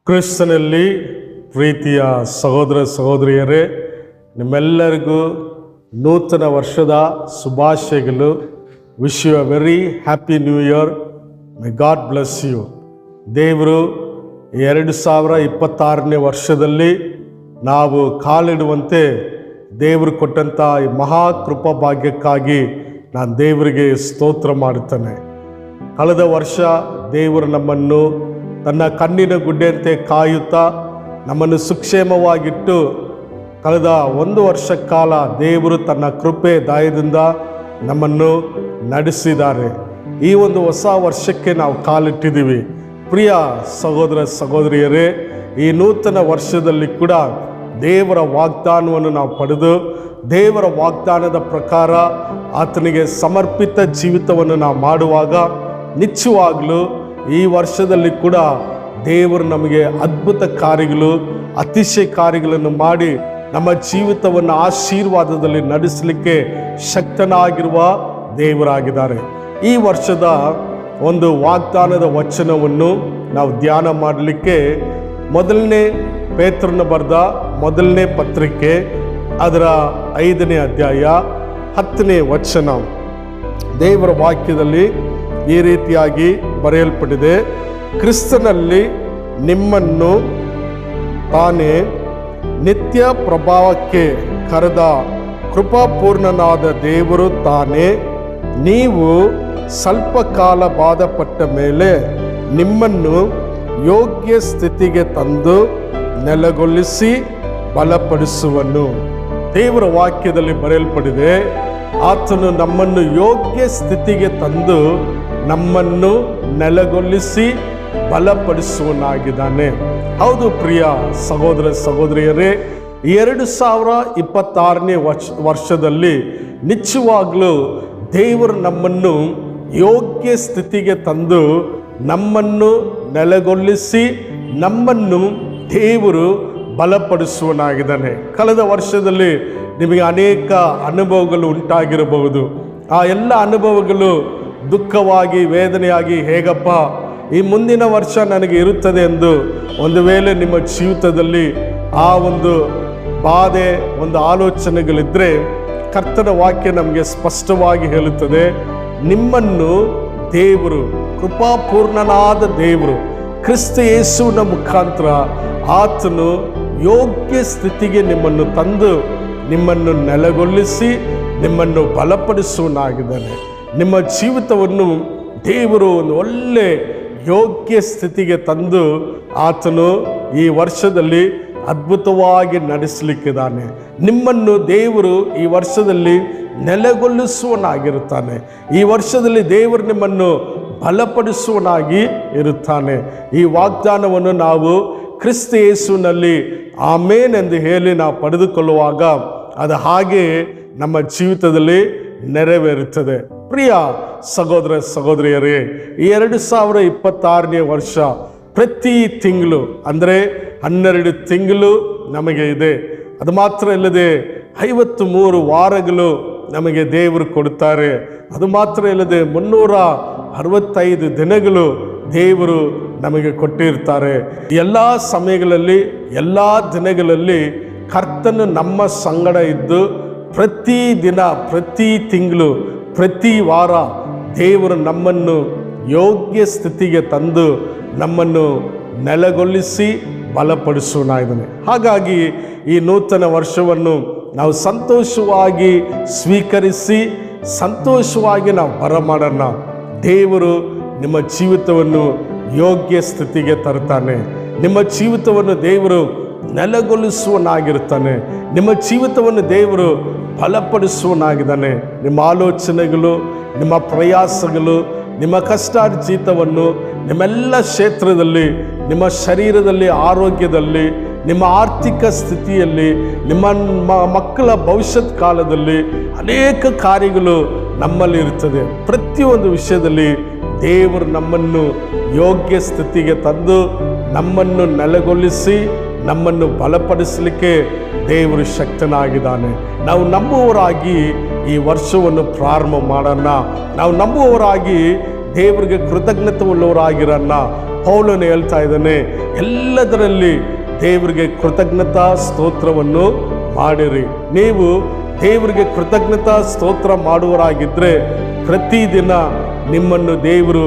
ಕ್ರಿಸ್ತನಲ್ಲಿ ಪ್ರೀತಿಯ ಸಹೋದರ ಸಹೋದರಿಯರೇ, ನಿಮ್ಮೆಲ್ಲರಿಗೂ ನೂತನ ವರ್ಷದ ಶುಭಾಶಯಗಳು. Wish you a very happy new year. My god bless you. ದೇವರು 2026ನೇ ವರ್ಷದಲ್ಲಿ ನಾವು ಕಾಲಿಡುವಂತೆ ದೇವರು ಕೊಟ್ಟಂಥ ಈ ಮಹಾಕೃಪಾ ಭಾಗ್ಯಕ್ಕಾಗಿ ನಾನು ದೇವರಿಗೆ ಸ್ತೋತ್ರ ಮಾಡುತ್ತೇನೆ. ಕಳೆದ ವರ್ಷ ದೇವರು ನಮ್ಮನ್ನು ತನ್ನ ಕಣ್ಣಿನ ಗುಡ್ಡೆಯಂತೆ ಕಾಯುತ್ತಾ ನಮ್ಮನ್ನು ಸುಕ್ಷೇಮವಾಗಿಟ್ಟು ಕಳೆದ 1 ವರ್ಷ ಕಾಲ ದೇವರು ತನ್ನ ಕೃಪೆ ದಯದಿಂದ ನಮ್ಮನ್ನು ನಡೆಸಿದ್ದಾರೆ. ಈ ಒಂದು ಹೊಸ ವರ್ಷಕ್ಕೆ ನಾವು ಕಾಲಿಟ್ಟಿದ್ದೀವಿ. ಪ್ರಿಯ ಸಹೋದರ ಸಹೋದರಿಯರೇ, ಈ ನೂತನ ವರ್ಷದಲ್ಲಿ ಕೂಡ ದೇವರ ವಾಗ್ದಾನವನ್ನು ನಾವು ಪಡೆದು ದೇವರ ವಾಗ್ದಾನದ ಪ್ರಕಾರ ಆತನಿಗೆ ಸಮರ್ಪಿತ ಜೀವಿತವನ್ನು ನಾವು ಮಾಡುವಾಗ ನಿಶ್ಚಯವಾಗಲೂ ಈ ವರ್ಷದಲ್ಲಿ ಕೂಡ ದೇವರು ನಮಗೆ ಅದ್ಭುತ ಕಾರ್ಯಗಳು, ಅತಿಶಯ ಕಾರ್ಯಗಳನ್ನು ಮಾಡಿ ನಮ್ಮ ಜೀವಿತವನ್ನು ಆಶೀರ್ವಾದದಲ್ಲಿ ನಡೆಸಲಿಕ್ಕೆ ಶಕ್ತನಾಗಿರುವ ದೇವರಾಗಿದ್ದಾರೆ. ಈ ವರ್ಷದ ಒಂದು ವಾಗ್ದಾನದ ವಚನವನ್ನು ನಾವು ಧ್ಯಾನ ಮಾಡಲಿಕ್ಕೆ ಮೊದಲನೇ ಪೇತ್ರನ ಬರೆದ ಮೊದಲನೇ ಪತ್ರಿಕೆ ಅದರ 5ನೇ ಅಧ್ಯಾಯ 10ನೇ ವಚನ. ದೇವರ ವಾಕ್ಯದಲ್ಲಿ ಈ ರೀತಿಯಾಗಿ ಬರೆಯಲ್ಪಟ್ಟಿದೆ: ಕ್ರಿಸ್ತನಲ್ಲಿ ನಿಮ್ಮನ್ನು ತಾನೇ ನಿತ್ಯ ಪ್ರಭಾವಕ್ಕೆ ಕರೆದ ಕೃಪಾಪೂರ್ಣನಾದ ದೇವರು ತಾನೇ ನೀವು ಸ್ವಲ್ಪ ಕಾಲ ಬಾಧಪಟ್ಟ ಮೇಲೆ ನಿಮ್ಮನ್ನು ಯೋಗ್ಯ ಸ್ಥಿತಿಗೆ ತಂದು ನೆಲೆಗೊಳಿಸಿ ಬಲಪಡಿಸುವನು. ದೇವರ ವಾಕ್ಯದಲ್ಲಿ ಬರೆಯಲ್ಪಟ್ಟಿದೆ, ಆತನು ನಮ್ಮನ್ನು ಯೋಗ್ಯ ಸ್ಥಿತಿಗೆ ತಂದು ನಮ್ಮನ್ನು ನೆಲೆಗೊಳಿಸಿ ಬಲಪಡಿಸುವನಾಗಿದ್ದಾನೆ. ಹೌದು ಪ್ರಿಯ ಸಹೋದರ ಸಹೋದರಿಯರೇ, 2026ನೇ ವರ್ಷದಲ್ಲಿ ನಿಶ್ಚಯವಾಗಲೂ ದೇವರು ನಮ್ಮನ್ನು ಯೋಗ್ಯ ಸ್ಥಿತಿಗೆ ತಂದು ನಮ್ಮನ್ನು ನೆಲೆಗೊಳಿಸಿ ನಮ್ಮನ್ನು ದೇವರು ಬಲಪಡಿಸುವನಾಗಿದ್ದಾನೆ. ಕಳೆದ ವರ್ಷದಲ್ಲಿ ನಿಮಗೆ ಅನೇಕ ಅನುಭವಗಳು ಉಂಟಾಗಿರಬಹುದು. ಆ ಎಲ್ಲ ಅನುಭವಗಳು ದುಃಖವಾಗಿ ವೇದನೆಯಾಗಿ, ಹೇಗಪ್ಪ ಈ ಮುಂದಿನ ವರ್ಷ ನನಗೆ ಇರುತ್ತದೆ ಎಂದು ಒಂದು ವೇಳೆ ನಿಮ್ಮ ಜೀವಿತದಲ್ಲಿ ಆ ಒಂದು ಬಾಧೆ, ಒಂದು ಆಲೋಚನೆಗಳಿದ್ದರೆ ಕರ್ತನ ವಾಕ್ಯ ನಮಗೆ ಸ್ಪಷ್ಟವಾಗಿ ಹೇಳುತ್ತದೆ, ನಿಮ್ಮನ್ನು ದೇವರು, ಕೃಪಾಪೂರ್ಣನಾದ ದೇವರು ಕ್ರಿಸ್ತ ಯೇಸುವಿನ ಮುಖಾಂತರ ಆತನು ಯೋಗ್ಯ ಸ್ಥಿತಿಗೆ ನಿಮ್ಮನ್ನು ತಂದು ನಿಮ್ಮನ್ನು ನೆಲೆಗೊಳಿಸಿ ನಿಮ್ಮನ್ನು ಬಲಪಡಿಸುವನಾಗಿದ್ದಾನೆ. ನಿಮ್ಮ ಜೀವಿತವನ್ನು ದೇವರು ಒಂದು ಒಳ್ಳೆ ಯೋಗ್ಯ ಸ್ಥಿತಿಗೆ ತಂದು ಆತನು ಈ ವರ್ಷದಲ್ಲಿ ಅದ್ಭುತವಾಗಿ ನಡೆಸಲಿಕ್ಕಿದ್ದಾನೆ. ನಿಮ್ಮನ್ನು ದೇವರು ಈ ವರ್ಷದಲ್ಲಿ ನೆಲೆಗೊಳಿಸುವನಾಗಿರುತ್ತಾನೆ. ಈ ವರ್ಷದಲ್ಲಿ ದೇವರು ನಿಮ್ಮನ್ನು ಬಲಪಡಿಸುವನಾಗಿ ಇರುತ್ತಾನೆ. ಈ ವಾಗ್ದಾನವನ್ನು ನಾವು ಕ್ರಿಸ್ತ ಯೇಸುವಿನಲ್ಲಿ ಆಮೇನ್ ಎಂದು ಹೇಳಿ ನಾವು ಪಡೆದುಕೊಳ್ಳುವಾಗ ಅದು ಹಾಗೆ ನಮ್ಮ ಜೀವಿತದಲ್ಲಿ ನೆರವೇರುತ್ತದೆ. ಪ್ರಿಯ ಸಹೋದರ ಸಹೋದರಿಯರೇ, ಈ 2026ನೇ ವರ್ಷ ಪ್ರತಿ ತಿಂಗಳು ಅಂದರೆ 12 ತಿಂಗಳು ನಮಗೆ ಇದೆ. ಅದು ಮಾತ್ರ ಇಲ್ಲದೆ 53 ವಾರಗಳು ನಮಗೆ ದೇವರು ಕೊಡುತ್ತಾರೆ. ಅದು ಮಾತ್ರ ಇಲ್ಲದೆ 365 ದಿನಗಳು ದೇವರು ನಮಗೆ ಕೊಟ್ಟಿರ್ತಾರೆ. ಎಲ್ಲ ಸಮಯಗಳಲ್ಲಿ, ಎಲ್ಲ ದಿನಗಳಲ್ಲಿ ಕರ್ತನು ನಮ್ಮ ಸಂಗಡ ಇದ್ದು ಪ್ರತಿ ದಿನ, ಪ್ರತಿ ತಿಂಗಳು, ಪ್ರತಿ ವಾರ ದೇವರು ನಮ್ಮನ್ನು ಯೋಗ್ಯ ಸ್ಥಿತಿಗೆ ತಂದು ನಮ್ಮನ್ನು ನೆಲೆಗೊಳಿಸಿ ಬಲಪಡಿಸುವನಾಗಿದ್ದಾನೆ. ಹಾಗಾಗಿ ಈ ನೂತನ ವರ್ಷವನ್ನು ನಾವು ಸಂತೋಷವಾಗಿ ಸ್ವೀಕರಿಸಿ ಸಂತೋಷವಾಗಿ ನಾವು ಬರಮಾಡೋಣ. ದೇವರು ನಿಮ್ಮ ಜೀವಿತವನ್ನು ಯೋಗ್ಯ ಸ್ಥಿತಿಗೆ ತರ್ತಾನೆ. ನಿಮ್ಮ ಜೀವಿತವನ್ನು ದೇವರು ನೆಲೆಗೊಳಿಸುವನಾಗಿರ್ತಾನೆ. ನಿಮ್ಮ ಜೀವಿತವನ್ನು ದೇವರು ಬಲಪಡಿಸುವನಾಗಿದ್ದಾನೆ. ನಿಮ್ಮ ಆಲೋಚನೆಗಳು, ನಿಮ್ಮ ಪ್ರಯಾಸಗಳು, ನಿಮ್ಮ ಕಷ್ಟಾರ್ಜಿತವನ್ನು ನಿಮ್ಮೆಲ್ಲ ಕ್ಷೇತ್ರದಲ್ಲಿ, ನಿಮ್ಮ ಶರೀರದಲ್ಲಿ, ಆರೋಗ್ಯದಲ್ಲಿ, ನಿಮ್ಮ ಆರ್ಥಿಕ ಸ್ಥಿತಿಯಲ್ಲಿ, ನಿಮ್ಮ ಮಕ್ಕಳ ಭವಿಷ್ಯತ್ ಕಾಲದಲ್ಲಿ ಅನೇಕ ಕಾರ್ಯಗಳು ನಮ್ಮಲ್ಲಿ ಇರ್ತದೆ. ಪ್ರತಿಯೊಂದು ವಿಷಯದಲ್ಲಿ ದೇವರು ನಮ್ಮನ್ನು ಯೋಗ್ಯ ಸ್ಥಿತಿಗೆ ತಂದು ನಮ್ಮನ್ನು ನೆಲೆಗೊಳಿಸಿ ನಮ್ಮನ್ನು ಬಲಪಡಿಸಲಿಕ್ಕೆ ದೇವರು ಶಕ್ತನಾಗಿದ್ದಾನೆ. ನಾವು ನಂಬುವವರಾಗಿ ಈ ವರ್ಷವನ್ನು ಪ್ರಾರಂಭ ಮಾಡೋಣ. ನಾವು ನಂಬುವವರಾಗಿ ದೇವರಿಗೆ ಕೃತಜ್ಞತೆ ಉಳ್ಳವರಾಗಿರೋಣ. ಪೌಲನು ಹೇಳ್ತಾ ಇದ್ದಾನೆ, ಎಲ್ಲದರಲ್ಲಿ ದೇವರಿಗೆ ಕೃತಜ್ಞತಾ ಸ್ತೋತ್ರವನ್ನು ಮಾಡಿರಿ. ನೀವು ದೇವರಿಗೆ ಕೃತಜ್ಞತಾ ಸ್ತೋತ್ರ ಮಾಡುವರಾಗಿದ್ದರೆ ಪ್ರತಿದಿನ ನಿಮ್ಮನ್ನು ದೇವರು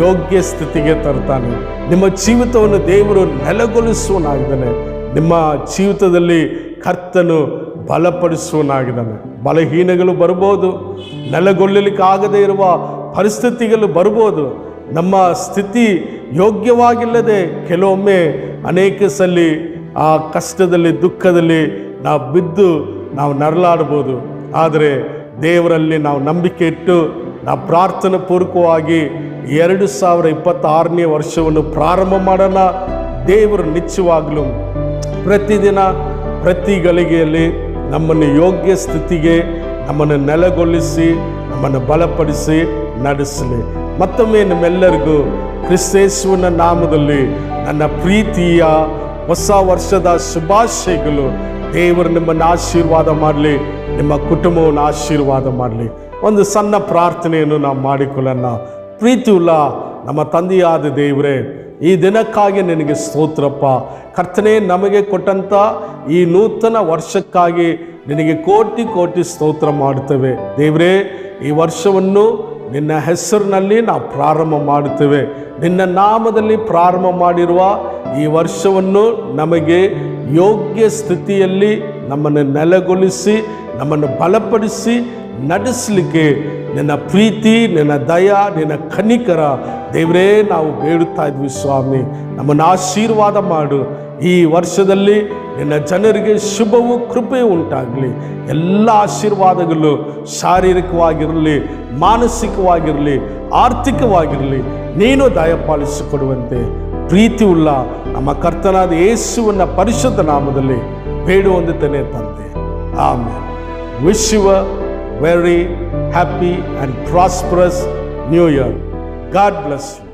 ಯೋಗ್ಯ ಸ್ಥಿತಿಗೆ ತರ್ತಾನೆ. ನಿಮ್ಮ ಜೀವಿತವನ್ನು ದೇವರು ನೆಲೆಗೊಳಿಸುವನಾಗಿದ್ದಾನೆ. ನಿಮ್ಮ ಜೀವಿತದಲ್ಲಿ ಕರ್ತನು ಬಲಪಡಿಸುವನಾಗಿದ್ದಾನೆ. ಬಲಹೀನಗಳು ಬರ್ಬೋದು, ನೆಲೆಗೊಳ್ಳಲಿಕ್ಕಾಗದೇ ಇರುವ ಪರಿಸ್ಥಿತಿಗಳು ಬರ್ಬೋದು. ನಮ್ಮ ಸ್ಥಿತಿ ಯೋಗ್ಯವಾಗಿಲ್ಲದೆ ಕೆಲವೊಮ್ಮೆ ಅನೇಕ ಸಲ ಆ ಕಷ್ಟದಲ್ಲಿ ದುಃಖದಲ್ಲಿ ನಾವು ಬಿದ್ದು ನಾವು ನರಳಾಡ್ಬೋದು. ಆದರೆ ದೇವರಲ್ಲಿ ನಾವು ನಂಬಿಕೆ ಇಟ್ಟು ನಾವು ಪ್ರಾರ್ಥನಾ ಪೂರ್ವಕವಾಗಿ 2026ನೇ ವರ್ಷವನ್ನು ಪ್ರಾರಂಭ ಮಾಡೋಣ. ದೇವರು ನಿಶ್ಚಯವಾಗಲೂ ಪ್ರತಿದಿನ ಪ್ರತಿ ಗಳಿಗೆಯಲ್ಲಿ ನಮ್ಮನ್ನು ಯೋಗ್ಯ ಸ್ಥಿತಿಗೆ ನಮ್ಮನ್ನು ನೆಲೆಗೊಳಿಸಿ ನಮ್ಮನ್ನು ಬಲಪಡಿಸಿ ನಡೆಸಲಿ. ಮತ್ತೊಮ್ಮೆ ನಿಮ್ಮೆಲ್ಲರಿಗೂ ಕ್ರಿಸ್ತೇಸುವಿನ ನಾಮದಲ್ಲಿ ನನ್ನ ಪ್ರೀತಿಯ ಹೊಸ ವರ್ಷದ ಶುಭಾಶಯಗಳು. ದೇವರು ನಿಮ್ಮನ್ನು ಆಶೀರ್ವಾದ ಮಾಡಲಿ, ನಿಮ್ಮ ಕುಟುಂಬವನ್ನು ಆಶೀರ್ವಾದ ಮಾಡಲಿ. ಒಂದು ಸಣ್ಣ ಪ್ರಾರ್ಥನೆಯನ್ನು ನಾವು ಮಾಡಿಕೊಳ್ಳೋಣ. ಪ್ರೀತಿಯುಳ್ಳ ನಮ್ಮ ತಂದೆಯಾದ ದೇವರೇ, ಈ ದಿನಕ್ಕಾಗಿ ನಿನಗೆ ಸ್ತೋತ್ರಪ್ಪ. ಕರ್ತನೇ, ನಮಗೆ ಕೊಟ್ಟಂಥ ಈ ನೂತನ ವರ್ಷಕ್ಕಾಗಿ ನಿನಗೆ ಕೋಟಿ ಕೋಟಿ ಸ್ತೋತ್ರ ಮಾಡುತ್ತೇವೆ ದೇವರೇ. ಈ ವರ್ಷವನ್ನು ನಿನ್ನ ಹೆಸರಿನಲ್ಲಿ ನಾವು ಪ್ರಾರಂಭ ಮಾಡುತ್ತೇವೆ. ನಿನ್ನ ನಾಮದಲ್ಲಿ ಪ್ರಾರಂಭ ಮಾಡಿರುವ ಈ ವರ್ಷವನ್ನು ನಮಗೆ ಯೋಗ್ಯ ಸ್ಥಿತಿಯಲ್ಲಿ ನಮ್ಮನ್ನು ನೆಲೆಗೊಳಿಸಿ ನಮ್ಮನ್ನು ಬಲಪಡಿಸಿ ನಡೆಸಲಿಕ್ಕೆ ನಿನ್ನ ಪ್ರೀತಿ, ನಿನ್ನ ದಯ, ನಿನ್ನ ಕನಿಕರ ದೇವರೇ ನಾವು ಬೇಡುತ್ತಾ ಇದ್ವಿ ಸ್ವಾಮಿ. ನಮ್ಮನ್ನು ಆಶೀರ್ವಾದ ಮಾಡು. ಈ ವರ್ಷದಲ್ಲಿ ನಿನ್ನ ಜನರಿಗೆ ಶುಭವೂ ಕೃಪೆಯೂ ಉಂಟಾಗಲಿ. ಎಲ್ಲ ಆಶೀರ್ವಾದಗಳು ಶಾರೀರಿಕವಾಗಿರಲಿ, ಮಾನಸಿಕವಾಗಿರಲಿ, ಆರ್ಥಿಕವಾಗಿರಲಿ ನೀನು ದಯಪಾಲಿಸಿಕೊಡುವಂತೆ ಪ್ರೀತಿಯುಳ್ಳ ನಮ್ಮ ಕರ್ತನಾದ ಯೇಸುವಿನ ಪರಿಶುದ್ಧ ನಾಮದಲ್ಲಿ ಬೇಡುವಂದುತ್ತೇನೆ ತಂದೆ. ಆಮೇಲೆ. Wish you a very happy and prosperous new year. God bless you.